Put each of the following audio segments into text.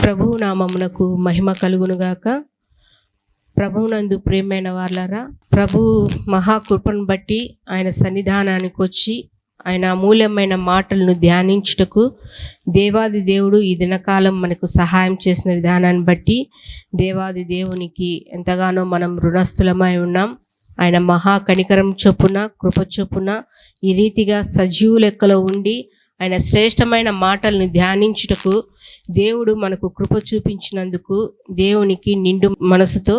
ప్రభువు నామమునకు మహిమ కలుగునుగాక. ప్రభువునందు ప్రియమైన వాళ్ళారా, ప్రభు మహాకృపను బట్టి ఆయన సన్నిధానానికి వచ్చి ఆయన అమూల్యమైన మాటలను ధ్యానించుటకు దేవాది దేవుడు ఈ దినకాలం మనకు సహాయం చేసిన విధానాన్ని బట్టి దేవాది దేవునికి ఎంతగానో మనం రుణస్థులమై ఉన్నాం. ఆయన మహా కనికరం చొప్పున కృప చొప్పున ఈ రీతిగా సజీవు లెక్కలో ఉండి ఆయన శ్రేష్టమైన మాటలను ధ్యానించుటకు దేవుడు మనకు కృప చూపించినందుకు దేవునికి నిండు మనసుతో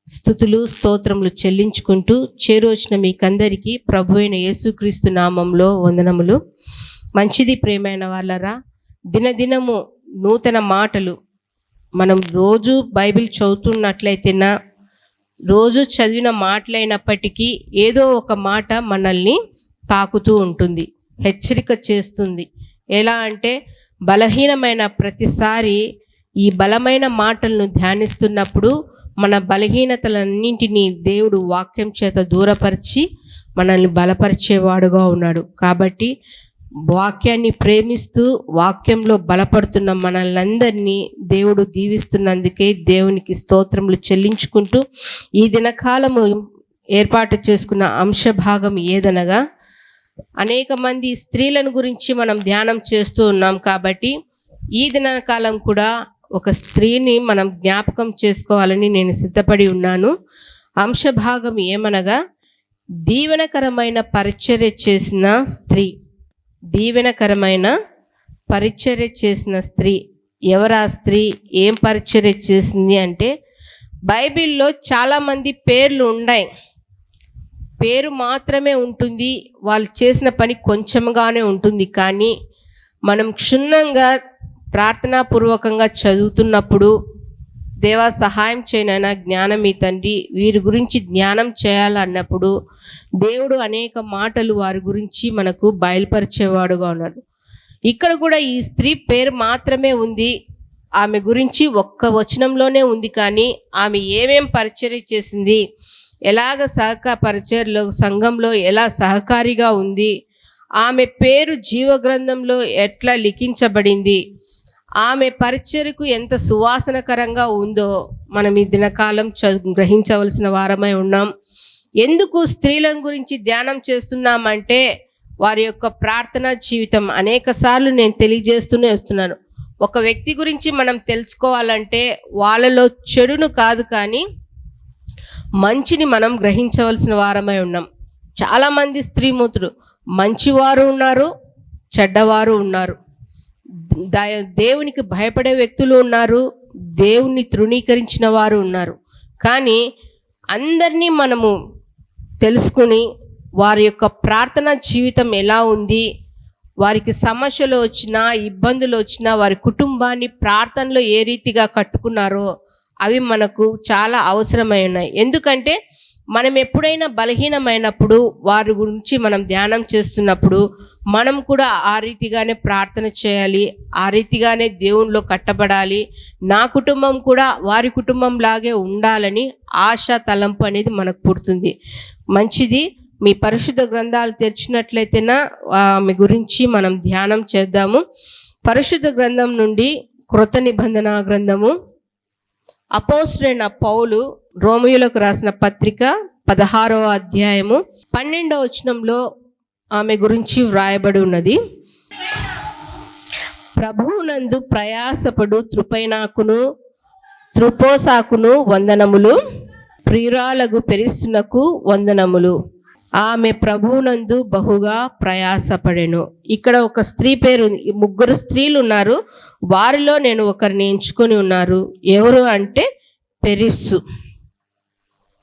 స్తుతులు స్తోత్రములు చెల్లించుకుంటూ చేరువచ్చిన మీకందరికీ ప్రభు అయిన యేసుక్రీస్తు నామంలో వందనములు. మంచిది ప్రియమైన వాళ్ళరా, దినదినము నూతన మాటలు మనం రోజు బైబిల్ చదువుతున్నట్లయితేనా, రోజు చదివిన మాటలైనప్పటికీ ఏదో ఒక మాట మనల్ని తాకుతూ ఉంటుంది, హెచ్చరిక చేస్తుంది. ఎలా అంటే బలహీనమైన ప్రతిసారి ఈ బలమైన మాటలను ధ్యానిస్తున్నప్పుడు మన బలహీనతలన్నింటినీ దేవుడు వాక్యం చేత దూరపరిచి మనల్ని బలపరిచేవాడుగా ఉన్నాడు. కాబట్టి వాక్యాన్ని ప్రేమిస్తూ వాక్యంలో బలపడుతున్న మనల్నందరినీ దేవుడు దీవిస్తున్నందుకే దేవునికి స్తోత్రములు చెల్లించుకుంటూ ఈ దినకాలము ఏర్పాటు చేసుకున్న అంశభాగం ఏదనగా, అనేక మంది స్త్రీలను గురించి మనం ధ్యానం చేస్తూ ఉన్నాం. కాబట్టి ఈ దినకాలం కూడా ఒక స్త్రీని మనం జ్ఞాపకం చేసుకోవాలని నేను సిద్ధపడి ఉన్నాను. అంశభాగం ఏమనగా, దీవెనకరమైన పరిచర్య చేసిన స్త్రీ. దీవెనకరమైన పరిచర్య చేసిన స్త్రీ ఎవరా స్త్రీ? ఏం పరిచర్య చేసింది అంటే, బైబిల్లో చాలామంది పేర్లు ఉన్నాయి, పేరు మాత్రమే ఉంటుంది, వాళ్ళు చేసిన పని కొంచెంగానే ఉంటుంది. కానీ మనం క్షుణ్ణంగా ప్రార్థనాపూర్వకంగా చదువుతున్నప్పుడు, దేవా సహాయం చేయనైనా, జ్ఞానం ఈ తండ్రి, వీరి గురించి జ్ఞానం చేయాలన్నప్పుడు దేవుడు అనేక మాటలు వారి గురించి మనకు బయలుపరిచేవాడుగా ఉన్నాడు. ఇక్కడ కూడా ఈ స్త్రీ పేరు మాత్రమే ఉంది, ఆమె గురించి ఒక్క వచనంలోనే ఉంది. కానీ ఆమె ఏమేం పరిచర్య చేసింది, ఎలాగ పరిచర్యలో సంఘంలో ఎలా సహకారిగా ఉంది, ఆమె పేరు జీవగ్రంథంలో ఎట్లా లిఖించబడింది, ఆమె పరిచర్యకు ఎంత సువాసనకరంగా ఉందో మనం ఈ దినకాలం గ్రహించవలసిన వారమై ఉన్నాం. ఎందుకు స్త్రీలను గురించి ధ్యానం చేస్తున్నామంటే, వారి యొక్క ప్రార్థనా జీవితం అనేక సార్లు నేను తెలియజేస్తూనే వస్తున్నాను. ఒక వ్యక్తి గురించి మనం తెలుసుకోవాలంటే వాళ్ళలో చెడును కాదు కానీ మంచిని మనం గ్రహించవలసిన వారమై ఉన్నాం. చాలామంది స్త్రీమూర్తులు మంచివారు ఉన్నారు, చెడ్డవారు ఉన్నారు, దేవునికి భయపడే వ్యక్తులు ఉన్నారు, దేవుణ్ణి తృణీకరించిన వారు ఉన్నారు. కానీ అందరినీ మనము తెలుసుకుని వారి యొక్క ప్రార్థనా జీవితం ఎలా ఉంది, వారికి సమస్యలు వచ్చినా ఇబ్బందులు వచ్చినా వారి కుటుంబాన్ని ప్రార్థనలో ఏ రీతిగా కట్టుకున్నారో అవి మనకు చాలా అవసరమై ఉన్నాయి. ఎందుకంటే మనం ఎప్పుడైనా బలహీనమైనప్పుడు వారి గురించి మనం ధ్యానం చేస్తున్నప్పుడు మనం కూడా ఆ రీతిగానే ప్రార్థన చేయాలి, ఆ రీతిగానే దేవునిలో కట్టబడాలి, నా కుటుంబం కూడా వారి కుటుంబం లాగే ఉండాలని ఆశ తలంపు అనేది మనకు పుడుతుంది. మంచిది, మీ పరిశుద్ధ గ్రంథాలు తెరిచినట్లయితేనా ఆమె గురించి మనం ధ్యానం చేద్దాము. పరిశుద్ధ గ్రంథం నుండి క్రొత్త నిబంధన గ్రంథము, అపోస్తలుడైన పౌలు రోమీయులకు రాసిన పత్రిక 16వ అధ్యాయము 12వ వచనంలో ఆమె గురించి వ్రాయబడి ఉన్నది. ప్రభువునందు ప్రయాసపడు త్రుపైనాకును త్రుపోసాకును వందనములు, ప్రియురాలగు పెరిస్తునకు వందనములు, ఆమె ప్రభువునందు బహుగా ప్రయాసపడెను. ఇక్కడ ఒక స్త్రీ పేరు, ముగ్గురు స్త్రీలు ఉన్నారు, వారిలో నేను ఒకరిని ఎంచుకొని ఉన్నారు. ఎవరు అంటే పెరిస్సు.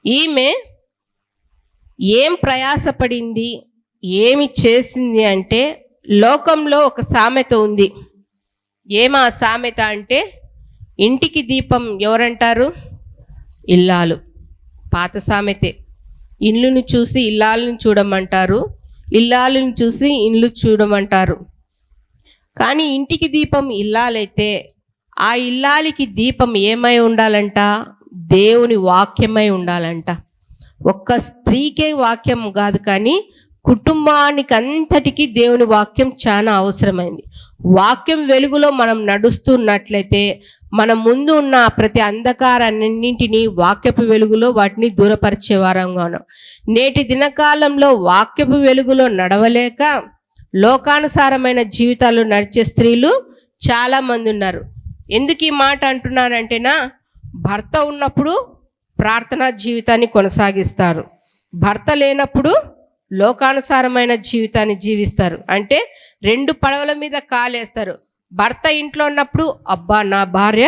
ఈమె ఏం ప్రయాసపడింది, ఏమి చేసింది అంటే, లోకంలో ఒక సామెత ఉంది. ఏమా సామెత అంటే, ఇంటికి దీపం ఎవరంటారు? ఇల్లాలు. పాత సామెతే. ఇల్లును చూసి ఇల్లాలను చూడమంటారు, ఇల్లాలను చూసి ఇల్లు చూడమంటారు. కానీ ఇంటికి దీపం ఇల్లాలైతే ఆ ఇల్లాలికి దీపం ఏమై ఉండాలంట? దేవుని వాక్యమై ఉండాలంట. ఒక్క స్త్రీకే వాక్యం కాదు కానీ కుటుంబానికి అంతటికీ దేవుని వాక్యం చాలా అవసరమైంది. వాక్యం వెలుగులో మనం నడుస్తున్నట్లయితే మన ముందు ఉన్న ప్రతి అంధకారాన్నింటినీ వాక్యపు వెలుగులో వాటిని దూరపరిచే వారంగా ఉన్నాం. నేటి దినకాలంలో వాక్యపు వెలుగులో నడవలేక లోకానుసారమైన జీవితాలు నడిచే స్త్రీలు చాలా మంది ఉన్నారు. ఎందుకు ఈ మాట అంటున్నారంటేనా, భర్త ఉన్నప్పుడు ప్రార్థనా జీవితాన్ని కొనసాగిస్తారు, భర్త లేనప్పుడు లోకానుసారమైన జీవితాన్ని జీవిస్తారు. అంటే 2 పడవల మీద కాలేస్తారు. భర్త ఇంట్లో ఉన్నప్పుడు అబ్బా నా భార్య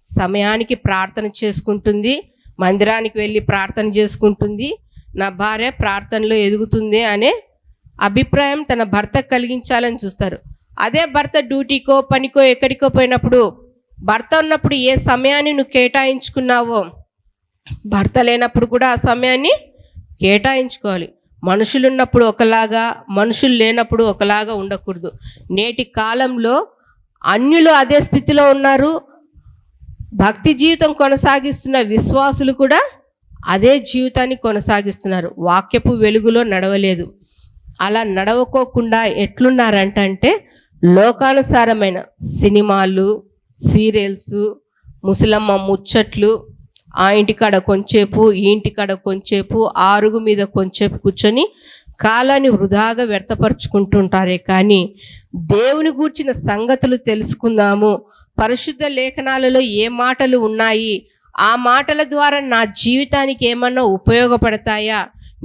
సమయానికి ప్రార్థన చేసుకుంటుంది, మందిరానికి వెళ్ళి ప్రార్థన చేసుకుంటుంది, నా భార్య ప్రార్థనలో ఎదుగుతుంది అనే అభిప్రాయం తన భర్త కలిగించాలని చూస్తారు. అదే భర్త డ్యూటీకో పనికో ఎక్కడికో పోయినప్పుడు, భర్త ఉన్నప్పుడు ఏ సమయాన్ని నువ్వు కేటాయించుకున్నావో భర్త లేనప్పుడు కూడా ఆ సమయాన్ని కేటాయించుకోవాలి. మనుషులు ఉన్నప్పుడు ఒకలాగా, మనుషులు లేనప్పుడు ఒకలాగా ఉండకూడదు. నేటి కాలంలో అన్యులు అదే స్థితిలో ఉన్నారు, భక్తి జీవితం కొనసాగిస్తున్న విశ్వాసులు కూడా అదే జీవితాన్ని కొనసాగిస్తున్నారు. వాక్యపు వెలుగులో నడవలేదు. అలా నడవకోకుండా ఎట్లున్నారంటే లోకానుసారమైన సినిమాలు, సీరియల్స్, ముసలమ్మ ముచ్చట్లు, ఆ ఇంటికాడ కొంచేపు, ఈ ఇంటికాడ కొంచేపు, ఆరుగు మీద కొంచేపు కూర్చొని కాలాన్ని వృధాగా వ్యర్థపరుచుకుంటుంటారే కానీ దేవుని గూర్చిన సంగతులు తెలుసుకుందాము, పరిశుద్ధ లేఖనాలలో ఏ మాటలు ఉన్నాయి, ఆ మాటల ద్వారా నా జీవితానికి ఏమన్నా ఉపయోగపడతాయా,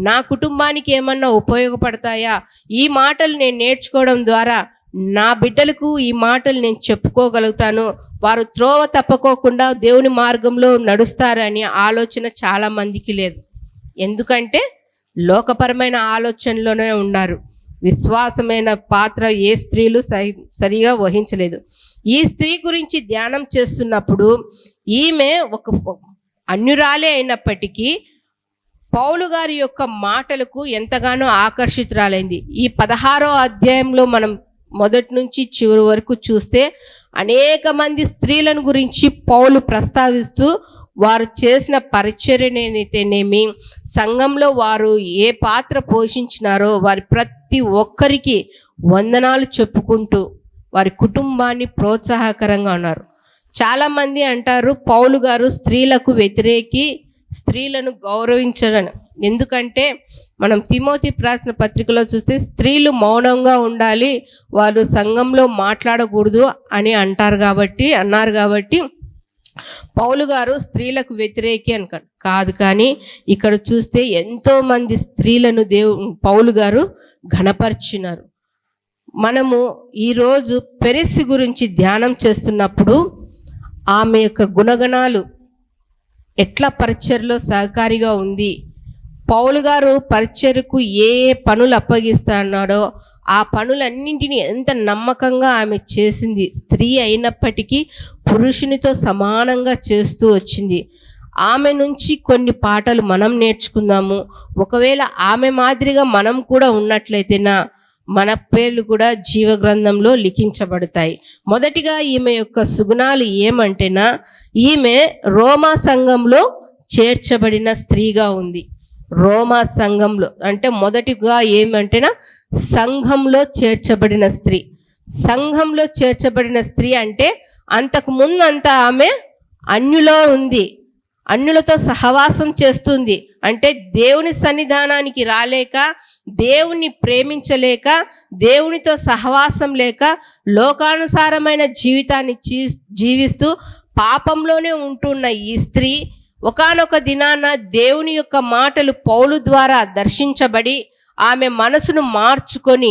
నా కుటుంబానికి ఏమన్నా ఉపయోగపడతాయా, ఈ మాటలు నేను నేర్చుకోవడం ద్వారా నా బిడ్డలకు ఈ మాటలు నేను చెప్పుకోగలుగుతాను, వారు త్రోవ తప్పకోకుండా దేవుని మార్గంలో నడుస్తారని ఆలోచన చాలా మందికి లేదు. ఎందుకంటే లోకపరమైన ఆలోచనలోనే ఉన్నారు. విశ్వాసమైన పాత్ర ఏ స్త్రీలు సరిగా వహించలేదు. ఈ స్త్రీ గురించి ధ్యానం చేస్తున్నప్పుడు ఈమె ఒక అన్యురాలే అయినప్పటికీ పౌలు గారి యొక్క మాటలకు ఎంతగానో ఆకర్షితురాలైంది. ఈ 16వ అధ్యాయంలో మనం మొదటి నుంచి చివరి వరకు చూస్తే అనేక మంది స్త్రీలను గురించి పౌలు ప్రస్తావిస్తూ వారు చేసిన పరిచర్యనేమి, సంఘంలో వారు ఏ పాత్ర పోషించినారో వారి ప్రతి ఒక్కరికి వందనాలు చెప్పుకుంటూ వారి కుటుంబాన్ని ప్రోత్సాహకరంగా ఉన్నారు. చాలామంది అంటారు పౌలు గారు స్త్రీలకు వ్యతిరేకి, స్త్రీలను గౌరవించరని. ఎందుకంటే మనం తిమోతి రాసిన పత్రికలో చూస్తే స్త్రీలు మౌనంగా ఉండాలి, వాళ్ళు సంఘంలో మాట్లాడకూడదు అని అన్నారు కాబట్టి పౌలు గారు స్త్రీలకు వ్యతిరేకి కాదు. కానీ ఇక్కడ చూస్తే ఎంతోమంది స్త్రీలను పౌలు గారు ఘనపరిచినారు. మనము ఈరోజు పెరెస్సి గురించి ధ్యానం చేస్తున్నప్పుడు ఆమె యొక్క గుణగణాలు ఎట్లా పరిచర్లో సహకారిగా ఉంది, పౌలు గారు పరిచర్యకు ఏ పనులు అప్పగిస్తున్నాడో ఆ పనులన్నింటినీ ఎంత నమ్మకంగా ఆమె చేసింది. స్త్రీ అయినప్పటికీ పురుషునితో సమానంగా చేస్తూ వచ్చింది. ఆమె నుంచి కొన్ని పాఠాలు మనం నేర్చుకుందాము. ఒకవేళ ఆమె మాదిరిగా మనం కూడా ఉన్నట్లయితేనా మన పేర్లు కూడా జీవ గ్రంథంలో లిఖించబడతాయి. మొదటిగా ఈమె యొక్క సుగుణాలు ఏమంటేనా, ఈమె రోమా సంఘంలో చేర్చబడిన స్త్రీగా ఉంది. రోమా సంఘంలో అంటే మొదటిగా ఏమంటేనా సంఘంలో చేర్చబడిన స్త్రీ. సంఘంలో చేర్చబడిన స్త్రీ అంటే అంతకు ముందు అంతా ఆమె అన్యులో ఉంది, అన్యులతో సహవాసం చేస్తుంది. అంటే దేవుని సన్నిధానానికి రాలేక, దేవుని ప్రేమించలేక, దేవునితో సహవాసం లేక లోకానుసారమైన జీవితాన్ని జీవిస్తూ పాపంలోనే ఉంటున్న ఈ స్త్రీ ఒకానొక దినాన దేవుని యొక్క మాటలు పౌలు ద్వారా దర్శించబడి ఆమె మనసును మార్చుకొని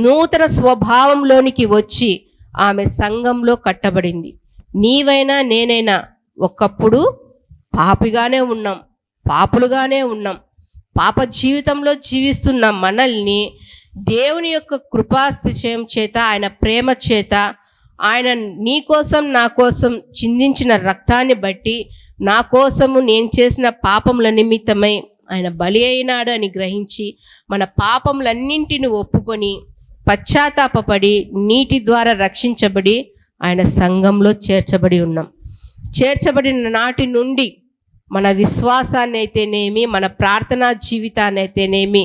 నూతన స్వభావంలోనికి వచ్చి ఆమె సంఘంలో కట్టబడింది. నీవైనా నేనైనా ఒకప్పుడు పాపిగానే ఉన్నాం, పాపులుగానే ఉన్నాం. పాప జీవితంలో జీవిస్తున్న మనల్ని దేవుని యొక్క కృపాతిశయం చేత, ఆయన ప్రేమ చేత, ఆయన నీ కోసం నా కోసం చిందించిన రక్తాన్ని బట్టి నా కోసము నేను చేసిన పాపముల నిమిత్తమై ఆయన బలి అయినాడు అని గ్రహించి మన పాపములన్నింటిని ఒప్పుకొని పశ్చాత్తాపపడి నీటి ద్వారా రక్షించబడి ఆయన సంఘంలో చేర్చబడి ఉన్నాం. చేర్చబడిన నాటి నుండి మన విశ్వాసాన్ని అయితేనేమి, మన ప్రార్థనా జీవితాన్ని అయితేనేమి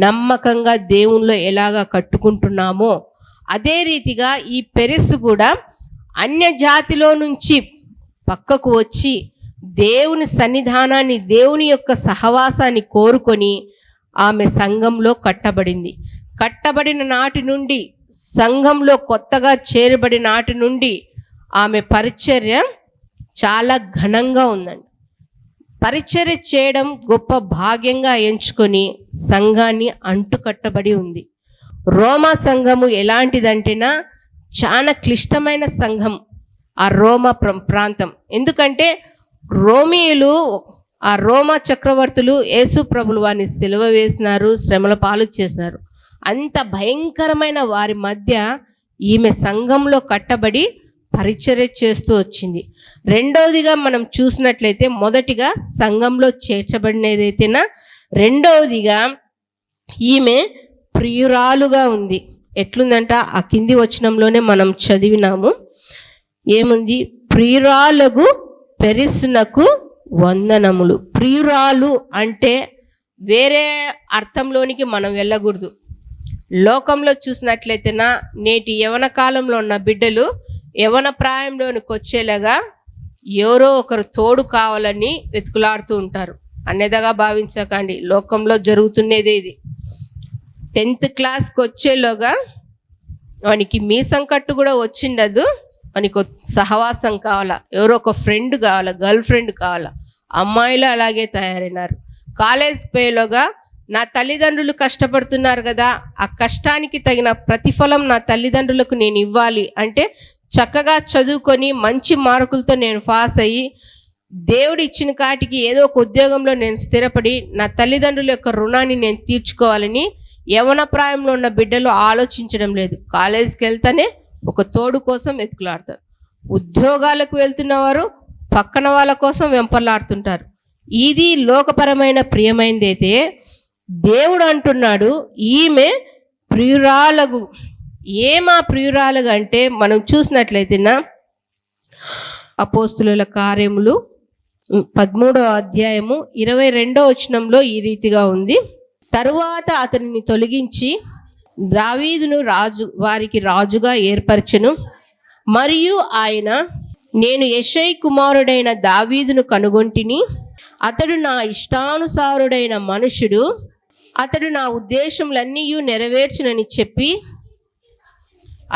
నమ్మకంగా దేవునిలో ఎలాగా కట్టుకుంటున్నామో అదే రీతిగా ఈ పెరెస్ కూడా అన్య జాతిలో నుంచి పక్కకు వచ్చి దేవుని సన్నిధానాన్ని, దేవుని యొక్క సహవాసాన్ని కోరుకొని ఆమె సంఘంలో కట్టబడింది. కట్టబడిన నాటి నుండి, సంఘంలో కొత్తగా చేరబడిన నాటి నుండి ఆమె పరిచర్య చాలా ఘనంగా ఉందండి. పరిచర్య చేయడం గొప్ప భాగ్యంగా ఎంచుకొని సంఘాన్ని అంటుకట్టబడి ఉంది. రోమా సంఘము ఎలాంటిదంటేనా చాలా క్లిష్టమైన సంఘం ఆ రోమా ప్రాంతం. ఎందుకంటే రోమియులు, ఆ రోమా చక్రవర్తులు యేసు ప్రభులు వారిని సిలువ వేసినారు, శ్రమల పాలు చేసినారు. అంత భయంకరమైన వారి మధ్య ఈమె సంఘంలో కట్టబడి పరిచర్య చేస్తూ వచ్చింది. రెండవదిగా మనం చూసినట్లయితే మొదటిగా సంఘంలో చేర్చబడినదైతేనా, రెండవదిగా ఈమె ప్రియురాలుగా ఉంది. ఎట్లుందంట ఆ కింది వచనంలోనే మనం చదివినాము. ఏముంది? ప్రియురాలుగు పెరెస్సునకు వందనములు. ప్రియురాలు అంటే వేరే అర్థంలోనికి మనం వెళ్ళకూడదు. లోకంలో చూసినట్లయితేనా నేటి యవన కాలంలో ఉన్న బిడ్డలు యవన ప్రాయంలోనికి వచ్చేలాగా ఎవరో ఒకరు తోడు కావాలని వెతుకులాడుతూ ఉంటారు. అన్యదగా భావించకండి, లోకంలో జరుగుతున్నదే ఇది. 10th క్లాస్కి వచ్చేలోగా వానికి మీసం కట్టు కూడా వచ్చిండదు, వానికి సహవాసం కావాలా, ఎవరో ఒక ఫ్రెండ్ కావాలా, గర్ల్ ఫ్రెండ్ కావాలా. అమ్మాయిలు అలాగే తయారైనారు. కాలేజ్ పోయేలోగా నా తల్లిదండ్రులు కష్టపడుతున్నారు కదా, ఆ కష్టానికి తగిన ప్రతిఫలం నా తల్లిదండ్రులకు నేను ఇవ్వాలి అంటే చక్కగా చదువుకొని మంచి మార్కులతో నేను పాస్ అయ్యి దేవుడు ఇచ్చిన కాటికి ఏదో ఒక ఉద్యోగంలో నేను స్థిరపడి నా తల్లిదండ్రుల యొక్క రుణాన్ని నేను తీర్చుకోవాలని యవన ప్రాయంలో ఉన్న బిడ్డలు ఆలోచించడం లేదు. కాలేజీకి వెళ్తానే ఒక తోడు కోసం వెతుకులాడతారు. ఉద్యోగాలకు వెళ్తున్నవారు పక్కన వాళ్ళ కోసం వెంపర్లాడుతుంటారు. ఇది లోకపరమైన ప్రియమైనది. అయితే దేవుడు అంటున్నాడు ఈమె ప్రియురాలగు. ఏమా ప్రియురాలుగా అంటే మనం చూసినట్లయితేనా అపోస్తుల కార్యములు 13వ అధ్యాయము 22వ వచనంలో ఈ రీతిగా ఉంది. తరువాత అతనిని తొలగించి దావీదును వారికి రాజుగా ఏర్పరచెను. మరియు ఆయన, నేను యెషయి కుమారుడైన దావీదును కనుగొంటిని, అతడు నా ఇష్టానుసారుడైన మనుషుడు, అతడు నా ఉద్దేశములన్నీ నెరవేర్చునని చెప్పి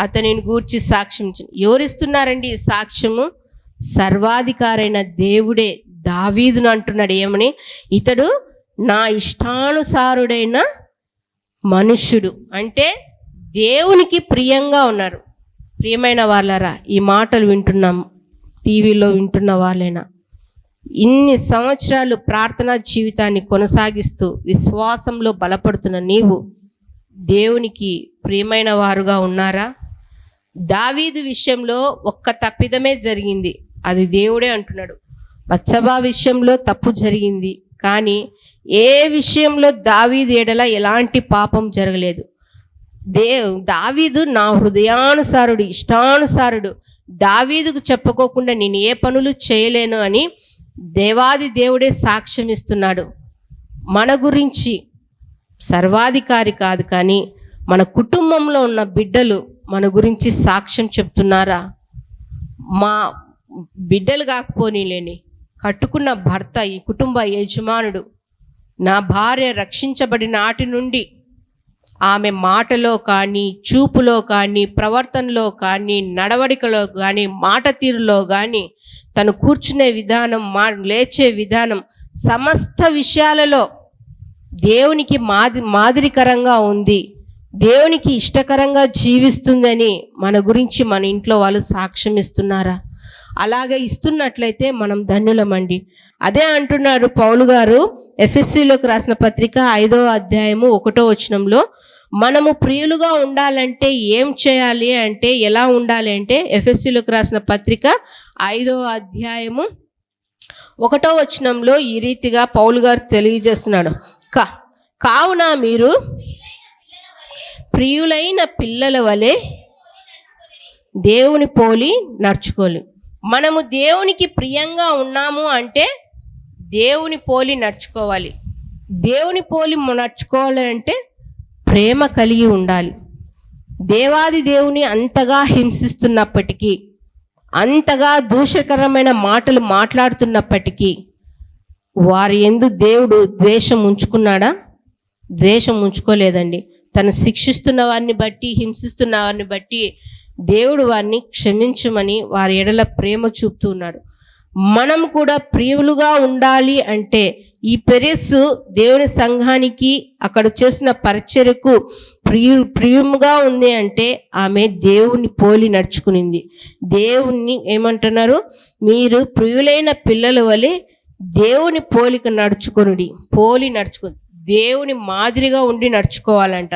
అతనిని గూర్చి సాక్ష్యం. ఎవరిస్తున్నారండి ఈ సాక్ష్యము? సర్వాధికారైన దేవుడే దావీదును అంటున్నాడు. ఏమని? ఇతడు నా ఇష్టానుసారుడైన మనుష్యుడు అంటే దేవునికి ప్రియంగా ఉన్నారు. ప్రియమైన వాళ్ళరా, ఈ మాటలు వింటున్నాం, టీవీలో వింటున్న వాళ్ళైనా, ఇన్ని సంవత్సరాలు ప్రార్థనా జీవితాన్ని కొనసాగిస్తూ విశ్వాసంలో బలపడుతున్న నీవు దేవునికి ప్రియమైన వారుగా ఉన్నారా? దావీదు విషయంలో ఒక్క తప్పిదమే జరిగింది, అది దేవుడే అంటున్నాడు. బత్షెబా విషయంలో తప్పు జరిగింది, కానీ ఏ విషయంలో దావీదు ఎడల ఎలాంటి పాపం జరగలేదు. దావీదు నా హృదయానుసారుడు, ఇష్టానుసారుడు. దావీదుకు చెప్పుకోకుండా నేను ఏ పనులు చేయలేను అని దేవాది దేవుడే సాక్ష్యం ఇస్తున్నాడు. మన గురించి సర్వాధికారి కాదు, కానీ మన కుటుంబంలో ఉన్న బిడ్డలు మన గురించి సాక్ష్యం చెప్తున్నారా? మా బిడ్డలు కాకపోనీలేని కట్టుకున్న భర్త, ఈ కుటుంబ యజమానుడు, నా భార్య రక్షించబడిన నాటి నుండి ఆమె మాటలో కానీ, చూపులో కానీ, ప్రవర్తనలో కానీ, నడవడికలో కానీ, మాట తీరులో కానీ, తను కూర్చునే విధానం, లేచే విధానం, సమస్త విషయాలలో దేవునికి మాదిరికరంగా ఉంది, దేవునికి ఇష్టకరంగా జీవిస్తుందని మన గురించి మన ఇంట్లో వాళ్ళు సాక్ష్యం ఇస్తున్నారా? అలాగే ఇస్తున్నట్లయితే మనం ధన్యులమండి. అదే అంటున్నారు పౌలు గారు ఎఫెసీయులకు రాసిన పత్రిక 5వ అధ్యాయము 1వ వచనంలో, మనము ప్రియులుగా ఉండాలంటే ఏం చేయాలి అంటే, ఎలా ఉండాలి అంటే, ఎఫెసీయులకు రాసిన పత్రిక 5వ అధ్యాయము 1వ వచనంలో ఈ రీతిగా పౌలు గారు తెలియజేస్తున్నాడు. కావున మీరు ప్రియులైన పిల్లల వలె దేవుని పోలి నడుచుకోవాలి. మనము దేవునికి ప్రియంగా ఉన్నాము అంటే దేవుని పోలి నడుచుకోవాలి. దేవుని పోలి నడుచుకోవాలి అంటే ప్రేమ కలిగి ఉండాలి. దేవాది దేవుని అంతగా హింసిస్తున్నప్పటికీ, అంతగా దూషకరమైన మాటలు మాట్లాడుతున్నప్పటికీ వారి యందు దేవుడు ద్వేషం ఉంచుకున్నాడా? ద్వేషం ఉంచుకోలేదండి. తను శిక్షిస్తున్న వారిని బట్టి, హింసిస్తున్న వారిని బట్టి దేవుడు వారిని క్షమించమని వారి ఎడల ప్రేమ చూపుతూ ఉన్నాడు. మనం కూడా ప్రియులుగా ఉండాలి అంటే ఈ పెరెస్సు దేవుని సంఘానికి అక్కడ చేస్తున్న పరిచర్యకు ప్రియుముగా ఉంది అంటే ఆమె దేవుని పోలి నడుచుకునింది. దేవుణ్ణి ఏమంటున్నారు? మీరు ప్రియులైన పిల్లల వలె దేవుని పోలిక పోలి నడుచుకుని దేవుని మాదిరిగా ఉండి నడుచుకోవాలంట.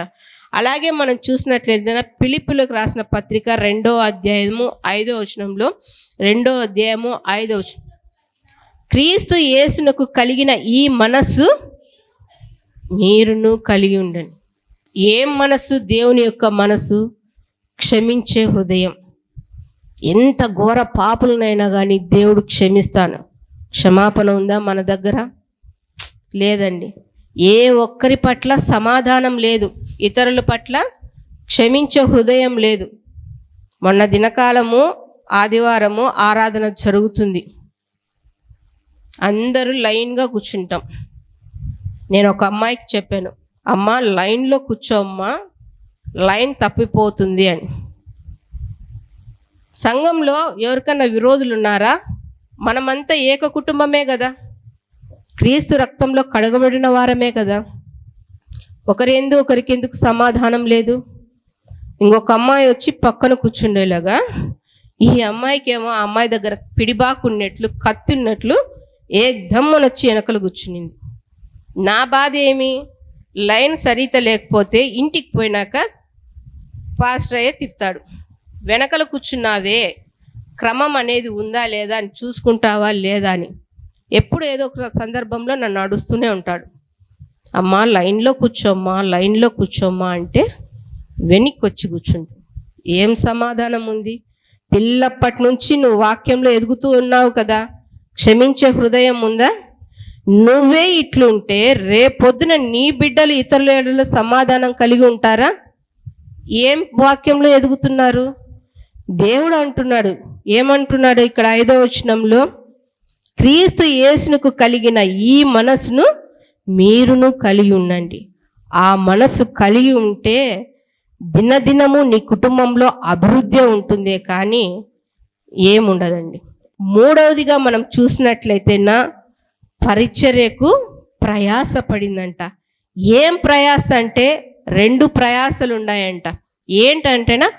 అలాగే మనం చూసినట్లయితే ఫిలిప్పీయులకు రాసిన పత్రిక 2వ అధ్యాయము 5వ వచనంలో, 2వ అధ్యాయము 5వ వచనం, క్రీస్తు యేసునకు కలిగిన ఈ మనస్సు మీరును కలిగి ఉండండి. ఏం మనస్సు? దేవుని యొక్క మనస్సు, క్షమించే హృదయం. ఎంత ఘోర పాపులనైనా కానీ దేవుడు క్షమిస్తాను. క్షమాపణ ఉందా మన దగ్గర? లేదండి. ఏ ఒక్కరి పట్ల సమాధానం లేదు, ఇతరుల పట్ల క్షమించే హృదయం లేదు. మొన్న దినకాలము ఆదివారము ఆరాధన జరుగుతుంది. అందరూ లైన్గా కూర్చుంటాం. నేను ఒక అమ్మాయికి చెప్పాను, అమ్మ లైన్లో కూర్చోమ్మా, లైన్ తప్పిపోతుంది అని. సంఘంలో ఎవరికన్నా విరోధులు ఉన్నారా? మనమంతా ఏక కుటుంబమే కదా, క్రీస్తు రక్తంలో కడగబడిన వారమే కదా. ఒకరికి ఎందుకు సమాధానం లేదు? ఇంకొక అమ్మాయి వచ్చి పక్కన కూర్చుండేలాగా ఈ అమ్మాయికి ఏమో ఆ అమ్మాయి దగ్గర పిడిబాకున్నట్లు, కత్తి ఉన్నట్లు ఏకదమ్మని వచ్చి వెనకలు కూర్చునింది. నా బాధ ఏమి? లైన్ సరిత లేకపోతే ఇంటికి పోయినాక పాస్టర్ అయ్యే తిడతాడు, వెనకలు కూర్చున్నావే, క్రమం అనేది ఉందా లేదా అని చూసుకుంటావా లేదా అని. ఎప్పుడు ఏదో ఒక సందర్భంలో నన్ను అడుస్తూనే ఉంటాడు. అమ్మా లైన్లో కూర్చోమ్మా, లైన్లో కూర్చోమ్మా అంటే వెనక్కి వచ్చి కూర్చుంటు. ఏం సమాధానం ఉంది? పిల్లప్పటి నుంచి నువ్వు వాక్యంలో ఎదుగుతూ ఉన్నావు కదా, క్షమించే హృదయం ఉందా? నువ్వే ఇట్లుంటే రేపొద్దున నీ బిడ్డలు ఇతరుల సమాధానం కలిగి ఉంటారా? ఏం వాక్యంలో ఎదుగుతున్నారు? దేవుడు అంటున్నాడు, ఏమంటున్నాడు ఇక్కడ 5వ వచనంలో, క్రీస్తు యేసునకు కలిగిన ఈ మనసును మీరును కలిగి ఉండండి. ఆ మనసు కలిగి ఉంటే దినదినము నీ కుటుంబంలో అభివృద్ధి ఉంటుందే కానీ ఏముండదండి. 3వదిగా మనం చూసినట్లయితే పరిచర్యకు ప్రయాస పడిందంట. ఏం ప్రయాస అంటే 2 ప్రయాసలు ఉన్నాయంట. ఏంటంటేనా,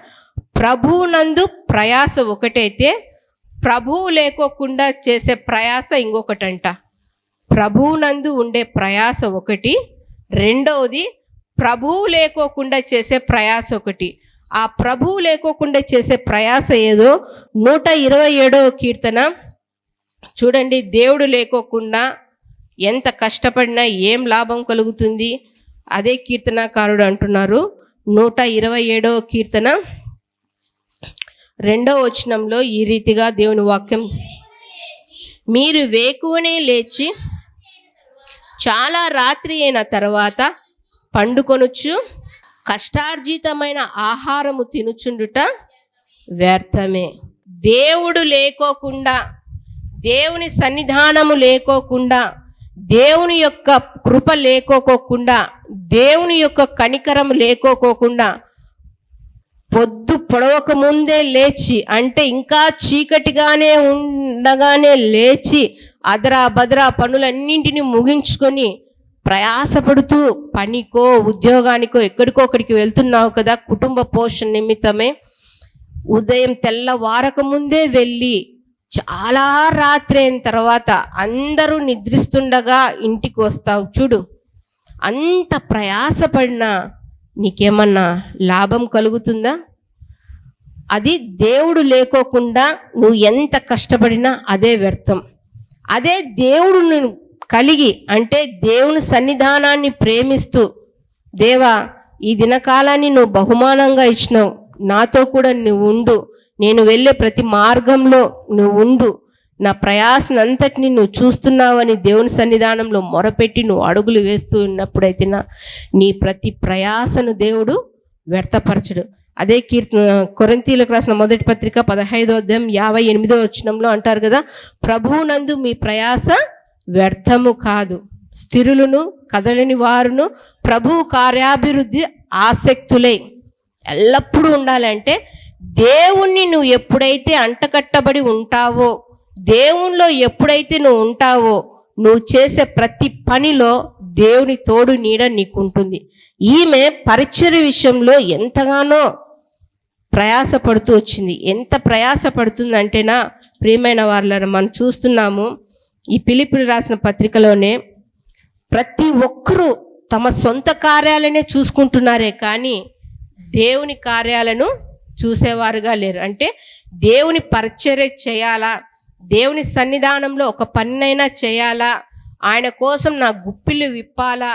ప్రభువునందు ప్రయాస ఒకటైతే ప్రభువు లేకోకుండా చేసే ప్రయాస ఇంకొకటంట. ప్రభువునందు ఉండే ప్రయాస ఒకటి, 2వది ప్రభువు లేకోకుండా చేసే ప్రయాస ఒకటి. ఆ ప్రభువు లేకోకుండా చేసే ప్రయాస ఏదో 127వ కీర్తన చూడండి. దేవుడు లేకోకుండా ఎంత కష్టపడినా ఏం లాభం కలుగుతుంది? అదే కీర్తనాకారుడు అంటున్నారు, 127వ కీర్తన 2వ వచనంలో ఈ రీతిగా దేవుని వాక్యం, మీరు వేకువనే లేచి చాలా రాత్రి అయిన తర్వాత పండుకొనుచు కష్టార్జితమైన ఆహారము తినుచుండుట వ్యర్థమే. దేవుడు లేకోకుండా, దేవుని సన్నిధానము లేకోకుండా, దేవుని యొక్క కృప లేకోకుండా, దేవుని యొక్క కనికరం లేకోకుండా పొద్దు పొడవక ముందే లేచి, అంటే ఇంకా చీకటిగానే ఉండగానే లేచి అదరా బదరా పనులన్నింటినీ ముగించుకొని ప్రయాసపడుతూ పనికో ఉద్యోగానికో ఎక్కడికో ఒకడికి వెళ్తున్నావు కదా, కుటుంబ పోషణ నిమిత్తమే. ఉదయం తెల్లవారక ముందే వెళ్ళి చాలా రాత్రి అయిన తర్వాత అందరూ నిద్రిస్తుండగా ఇంటికి వస్తావు చూడు. అంత ప్రయాసపడినా నీకేమన్నా లాభం కలుగుతుందా? అది దేవుడు లేకోకుండా నువ్వు ఎంత కష్టపడినా అదే వ్యర్థం. అదే దేవుడుని కలిగి, అంటే దేవుని సన్నిధానాన్ని ప్రేమిస్తూ, దేవా ఈ దినకాలాన్ని నువ్వు బహుమానంగా ఇచ్చినావు, నాతో కూడా నువ్వు ఉండు, నేను వెళ్ళే ప్రతి మార్గంలో నువ్వు ఉండు, నా ప్రయాసనంతటిని నువ్వు చూస్తున్నావని దేవుని సన్నిధానంలో మొరపెట్టి నువ్వు అడుగులు వేస్తూ ఉన్నప్పుడైతే నీ ప్రతి ప్రయాసను దేవుడు వ్యర్థపరచడు. అదే కొరింథీయులకు రాసిన మొదటి పత్రిక 15వ అధ్యాయం 58వ వచనంలో అంటారు కదా, ప్రభువునందు మీ ప్రయాస వ్యర్థము కాదు, స్థిరులను కదలని వారును ప్రభువు కార్యాభివృద్ధి ఆసక్తులై ఎల్లప్పుడూ ఉండాలంటే దేవుణ్ణి నువ్వు ఎప్పుడైతే అంటకట్టబడి ఉంటావో, దేవునిలో ఎప్పుడైతే నువ్వు ఉంటావో, నువ్వు చేసే ప్రతి పనిలో దేవుని తోడు నీడ నీకుంటుంది. ఈమె పరిచర్య విషయంలో ఎంతగానో ప్రయాసపడుతూ వచ్చింది. ఎంత ప్రయాసపడుతుందంటేనా ప్రియమైన వాళ్ళని మనం చూస్తున్నాము. ఈ ఫిలిప్పీయులకు రాసిన పత్రికలోనే ప్రతి ఒక్కరూ తమ సొంత కార్యాలనే చూసుకుంటున్నారే కానీ దేవుని కార్యాలను చూసేవారుగా లేరు. అంటే దేవుని పరిచర్య చేయాలా, దేవుని సన్నిధానంలో ఒక పనినైనా చేయాలా, ఆయన కోసం నా గుప్పిళ్ళు విప్పాలా,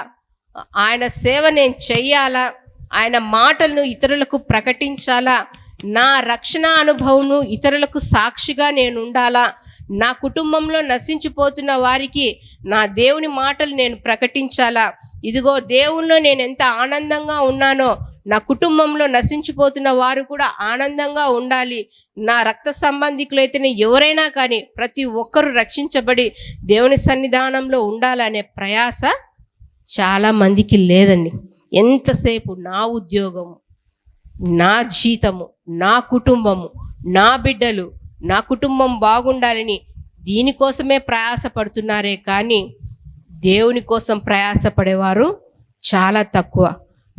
ఆయన సేవ నేను చెయ్యాలా, ఆయన మాటలను ఇతరులకు ప్రకటించాలా, నా రక్షణ అనుభవం ఇతరులకు సాక్షిగా నేను ఉండాలా, నా కుటుంబంలో నశించిపోతున్న వారికి నా దేవుని మాటలు నేను ప్రకటించాలా, ఇదిగో దేవునిలో నేను ఎంత ఆనందంగా ఉన్నానో నా కుటుంబంలో నశించిపోతున్న వారు కూడా ఆనందంగా ఉండాలి, నా రక్త సంబంధికులైతేనే ఎవరైనా కానీ ప్రతి ఒక్కరూ రక్షించబడి దేవుని సన్నిధానంలో ఉండాలనే ప్రయాస చాలా మందికి లేదండి. ఎంతసేపు నా ఉద్యోగము, నా జీతము, నా కుటుంబము, నా బిడ్డలు, నా కుటుంబం బాగుండాలని దీనికోసమే ప్రయాసపడుతున్నారే కానీ దేవుని కోసం ప్రయాసపడేవారు చాలా తక్కువ.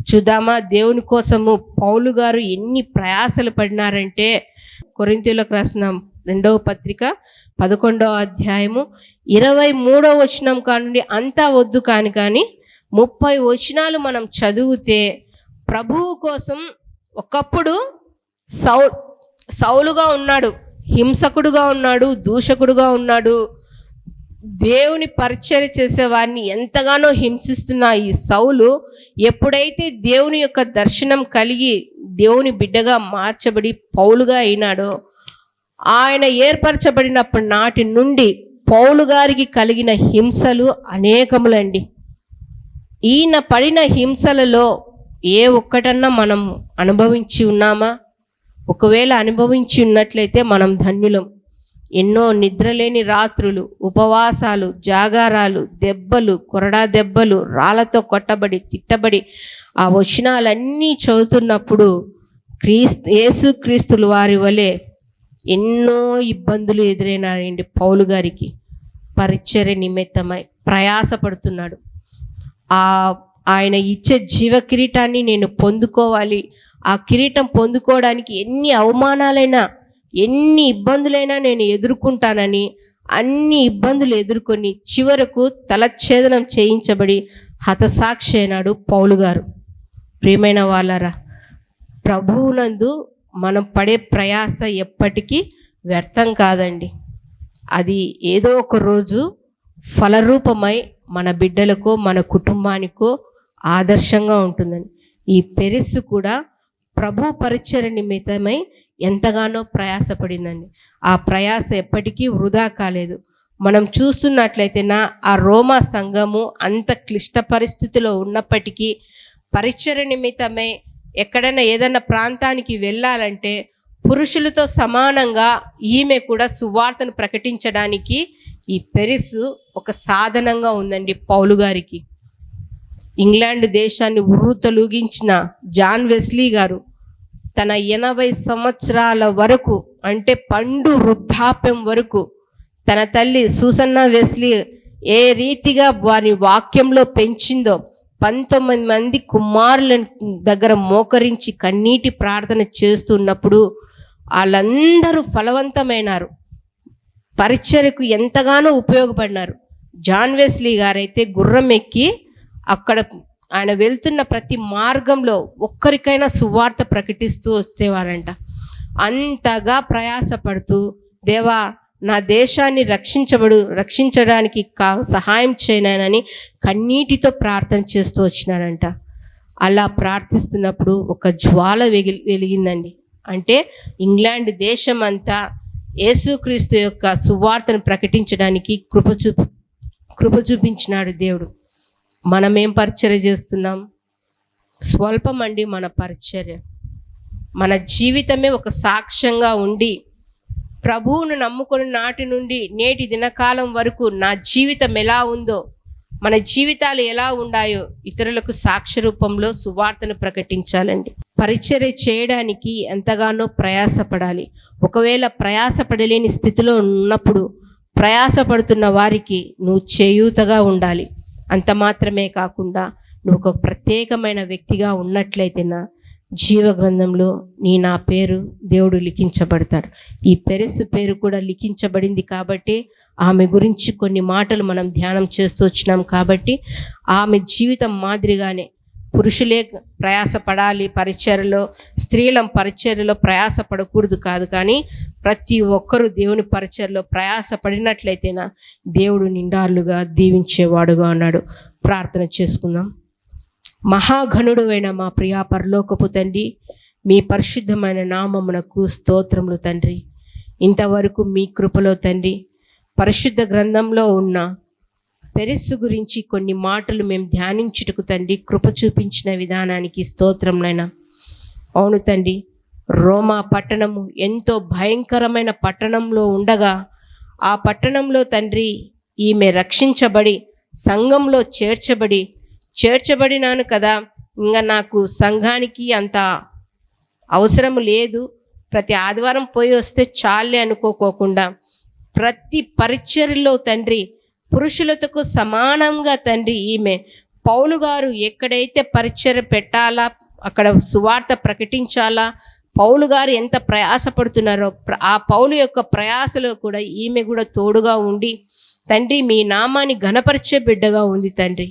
చూద్దామా దేవుని కోసము పౌలు గారు ఎన్ని ప్రయాసలు పడినారంటే, కొరింథీయులకు రాసిన 2వ పత్రిక 11వ అధ్యాయము 23వ వచనం కానుండి అంతా వద్దు కానీ 30 వచనాలు మనం చదివితే ప్రభువు కోసం ఒకప్పుడు సౌలుగా ఉన్నాడు, హింసకుడుగా ఉన్నాడు, దూషకుడుగా ఉన్నాడు, దేవుని పరిచర్య చేసే వారిని ఎంతగానో హింసిస్తున్న ఈ సౌలు ఎప్పుడైతే దేవుని యొక్క దర్శనం కలిగి దేవుని బిడ్డగా మార్చబడి పౌలుగా అయినాడో, ఆయన ఏర్పరచబడినప్పటి నాటి నుండి పౌలు గారికి కలిగిన హింసలు అనేకములండి. ఈయన పడిన హింసలలో ఏ ఒక్కటన్నా మనం అనుభవించి ఉన్నామా? ఒకవేళ అనుభవించి ఉన్నట్లయితే మనం ధన్యులం. ఎన్నో నిద్రలేని రాత్రులు, ఉపవాసాలు, జాగారాలు, దెబ్బలు, కొరడా దెబ్బలు, రాళ్లతో కొట్టబడి తిట్టబడి ఆ వచనాలన్నీ చదువుతున్నప్పుడు యేసుక్రీస్తుల వారి వలె ఎన్నో ఇబ్బందులు ఎదురైనాయండి. పౌలు గారికి పరిచర్య నిమిత్తమై ప్రయాసపడుతున్నాడు. ఆయన ఇచ్చే జీవ కిరీటాన్ని నేను పొందుకోవాలి, ఆ కిరీటం పొందుకోవడానికి ఎన్ని అవమానాలైనా ఎన్ని ఇబ్బందులైనా నేను ఎదుర్కొంటానని అన్ని ఇబ్బందులు ఎదుర్కొని చివరకు తలఛేదనం చేయించబడి హతసాక్షి అయినాడు పౌలు గారు. ప్రియమైన వాళ్ళరా, ప్రభువునందు మనం పడే ప్రయాస ఎప్పటికీ వ్యర్థం కాదండి. అది ఏదో ఒక రోజు ఫలరూపమై మన బిడ్డలకో మన కుటుంబానికో ఆదర్శంగా ఉంటుందండి. ఈ పెరిస్సు కూడా ప్రభు పరిచర్య నిమిత్తమై ఎంతగానో ప్రయాసపడిందండి. ఆ ప్రయాస ఎప్పటికీ వృధా కాలేదు. మనం చూస్తున్నట్లయితే ఆ రోమా సంఘము అంత క్లిష్ట పరిస్థితిలో ఉన్నప్పటికీ పరిచర్య నిమిత్తమై ఎక్కడైనా ఏదైనా ప్రాంతానికి వెళ్ళాలంటే పురుషులతో సమానంగా ఈమె కూడా సువార్తను ప్రకటించడానికి ఈ పెరిస్సు ఒక సాధనంగా ఉందండి పౌలు గారికి. ఇంగ్లాండ్ దేశాన్ని ఉర్రూతలూగించిన జాన్ వెస్లీ గారు తన 80 సంవత్సరాల వరకు, అంటే పండు వృద్ధాప్యం వరకు తన తల్లి సూసన్నా వెస్లీ ఏ రీతిగా వారి వాక్యంలో పెంచిందో 19 మంది కుమారుల దగ్గర మోకరించి కన్నీటి ప్రార్థన చేస్తున్నప్పుడు వాళ్ళందరూ ఫలవంతమైనారు, పరిచర్యకు ఎంతగానో ఉపయోగపడినారు. జాన్ వెస్లీ గారైతే గుర్రం ఎక్కి అక్కడ ఆయన వెళ్తున్న ప్రతి మార్గంలో ఒక్కరికైనా సువార్త ప్రకటిస్తూ వచ్చేవారంట. అంతగా ప్రయాసపడుతూ దేవా నా దేశాన్ని రక్షించడానికి సహాయం చేయనని కన్నీటితో ప్రార్థన చేస్తూ వచ్చినాడంట. అలా ప్రార్థిస్తున్నప్పుడు ఒక జ్వాల వెలిగిందండి. అంటే ఇంగ్లాండ్ దేశం అంతా యేసుక్రీస్తు యొక్క సువార్తను ప్రకటించడానికి కృప చూపించినాడు దేవుడు. మనమేం పరిచర్య చేస్తున్నాం? స్వల్పమండి మన పరిచర్య. మన జీవితమే ఒక సాక్ష్యంగా ఉండి, ప్రభువును నమ్ముకుని నాటి నుండి నేటి దినకాలం వరకు నా జీవితం ఎలా ఉందో, మన జీవితాలు ఎలా ఉన్నాయో ఇతరులకు సాక్ష్య రూపంలో సువార్తను ప్రకటించాలండి. పరిచర్య చేయడానికి ఎంతగానో ప్రయాసపడాలి. ఒకవేళ ప్రయాసపడలేని స్థితిలో ఉన్నప్పుడు ప్రయాసపడుతున్న వారికి నువ్వు చేయూతగా ఉండాలి. అంత మాత్రమే కాకుండా నువ్వు ఒక ప్రత్యేకమైన వ్యక్తిగా ఉన్నట్లయితేనా జీవగ్రంథంలో నా పేరు దేవుడు లిఖించబడతాడు. ఈ పెరెస్సు పేరు కూడా లిఖించబడింది కాబట్టి ఆమె గురించి కొన్ని మాటలు మనం ధ్యానం చేస్తూ వచ్చినాం. కాబట్టి ఆమె జీవితం మాదిరిగానే పురుషులే ప్రయాసపడాలి పరిచర్యలో, స్త్రీల పరిచర్యలో ప్రయాసపడకూడదు కాదు, కానీ ప్రతి ఒక్కరూ దేవుని పరిచర్యలో ప్రయాసపడినట్లయితేనా దేవుడు నిండార్లుగా దీవించేవాడుగా ఉన్నాడు. ప్రార్థన చేసుకుందాం. మహాఘనుడు అయిన మా ప్రియా పరలోకపు తండ్రి, మీ పరిశుద్ధమైన నామమునకు స్తోత్రములు తండ్రి. ఇంతవరకు మీ కృపలో తండ్రి పరిశుద్ధ గ్రంథంలో ఉన్న పెరెస్సు గురించి కొన్ని మాటలు మేము ధ్యానించుటకు తండ్రి కృప చూపించిన విధానానికి స్తోత్రములైనా. అవును తండ్రి, రోమా పట్టణము ఎంతో భయంకరమైన పట్టణంలో ఉండగా ఆ పట్టణంలో తండ్రి ఈమె రక్షించబడి సంఘంలో చేర్చబడినాను కదా, ఇంకా నాకు సంఘానికి అంత అవసరం లేదు, ప్రతి ఆదివారం పోయి వస్తే చాలే అనుకోకుండా ప్రతి పరిచర్యలో తండ్రి పురుషులతో సమానంగా తండ్రి ఈమె పౌలు గారు ఎక్కడైతే పరిచర్య పెట్టాలా, అక్కడ సువార్త ప్రకటించాలా, పౌలు గారు ఎంత ప్రయాసపడుతున్నారో ఆ పౌలు యొక్క ప్రయాసలో కూడా ఈమె కూడా తోడుగా ఉండి తండ్రి మీ నామాన్ని ఘనపరిచే బిడ్డగా ఉంది తండ్రి.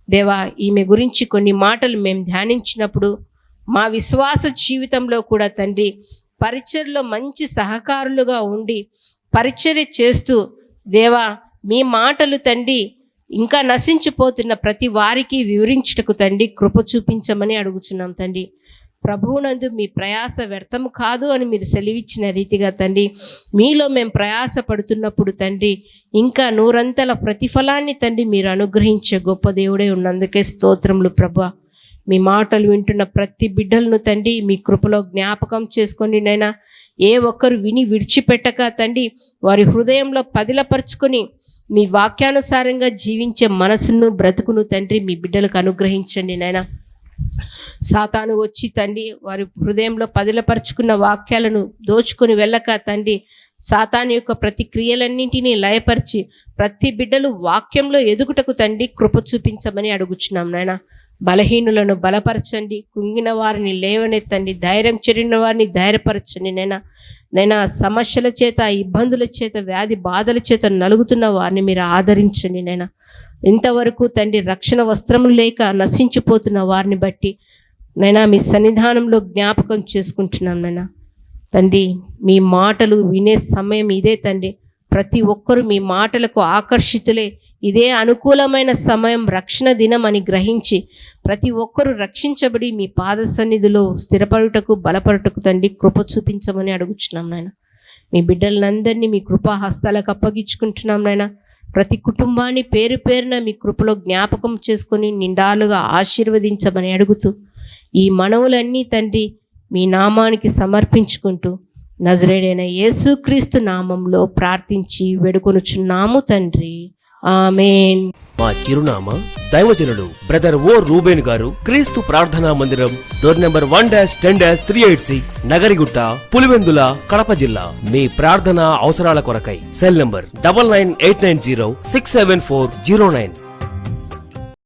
దేవా, ఈమె గురించి కొన్ని మాటలు మేము ధ్యానించినప్పుడు మా విశ్వాస జీవితంలో కూడా తండ్రి పరిచర్యలో మంచి సహకారులుగా ఉండి పరిచర్య చేస్తూ దేవా మీ మాటలు తండ్రి ఇంకా నశించిపోతున్న ప్రతి వారికి వివరించుటకు తండ్రి కృప చూపించమని అడుగుచున్నాం తండ్రి. ప్రభువునందు మీ ప్రయాస వ్యర్థము కాదు అని మీరు సెలవిచ్చిన రీతిగా తండ్రి మీలో మేము ప్రయాస పడుతున్నప్పుడు తండ్రి ఇంకా నూరంతల ప్రతిఫలాన్ని తండ్రి మీరు అనుగ్రహించే గొప్ప దేవుడే ఉన్నందుకే స్తోత్రములు ప్రభా. మీ మాటలు వింటున్న ప్రతి బిడ్డలను తండ్రి మీ కృపలో జ్ఞాపకం చేసుకొని నైనా ఏ ఒక్కరు విని విడిచిపెట్టక తండ్రి వారి హృదయంలో పదిలపరుచుకొని మీ వాక్యానుసారంగా జీవించే మనసును బ్రతుకును తండ్రి మీ బిడ్డలకు అనుగ్రహించండి నైనా. సాతాను వచ్చి తండ్రి వారి హృదయంలో పదిలపరుచుకున్న వాక్యాలను దోచుకొని వెళ్ళక తండ్రి సాతాను యొక్క ప్రతి క్రియలన్నింటినీ లయపరిచి ప్రతి బిడ్డలు వాక్యంలో ఎదుగుటకు తండ్రి కృప చూపించమని అడుగుచున్నాం నాయన. బలహీనులను బలపరచండి, కుంగిన వారిని లేవనెత్తండి, ధైర్యం చెరిన వారిని ధైర్యపరచండి నైనా సమస్యల చేత ఇబ్బందుల చేత వ్యాధి బాధల చేత నలుగుతున్న వారిని మీరు ఆదరించండి నైనా. ఇంతవరకు తండ్రి రక్షణ వస్త్రములు లేక నశించిపోతున్న వారిని బట్టి నైనా మీ సన్నిధానంలో జ్ఞాపకం చేసుకుంటున్నాం నైనా. తండ్రి మీ మాటలు వినే సమయం ఇదే తండ్రి. ప్రతి ఒక్కరూ మీ మాటలకు ఆకర్షితులే. ఇదే అనుకూలమైన సమయం, రక్షణ దినం అని గ్రహించి ప్రతి ఒక్కరూ రక్షించబడి మీ పాద సన్నిధిలో స్థిరపడుటకు బలపడుటకు తండ్రి కృప చూపించమని అడుగుచున్నాం నాయన. మీ బిడ్డలందరినీ మీ కృపా హస్తాలకు అప్పగించుకుంటున్నాం నాయన. ప్రతి కుటుంబాన్ని పేరు పేరున మీ కృపలో జ్ఞాపకం చేసుకొని నిండాలుగా ఆశీర్వదించమని అడుగుతూ ఈ మనవులన్నీ తండ్రి మీ నామానికి సమర్పించుకుంటూ నజరేయుడైన యేసుక్రీస్తు నామంలో ప్రార్థించి వేడుకొనుచున్నాము తండ్రి, ఆమేన్. మా చిరునామా దైవజనుడు బ్రదర్ ఓ రూబేన్ గారు, క్రీస్తు ప్రార్థనా మందిరం, డోర్ నెంబర్ 1-10-386, నగరిగుట్ట, పులివెందుల, కడప జిల్లా. మీ ప్రార్థన అవసరాల కొరకై సెల్ నంబర్ 9989067409.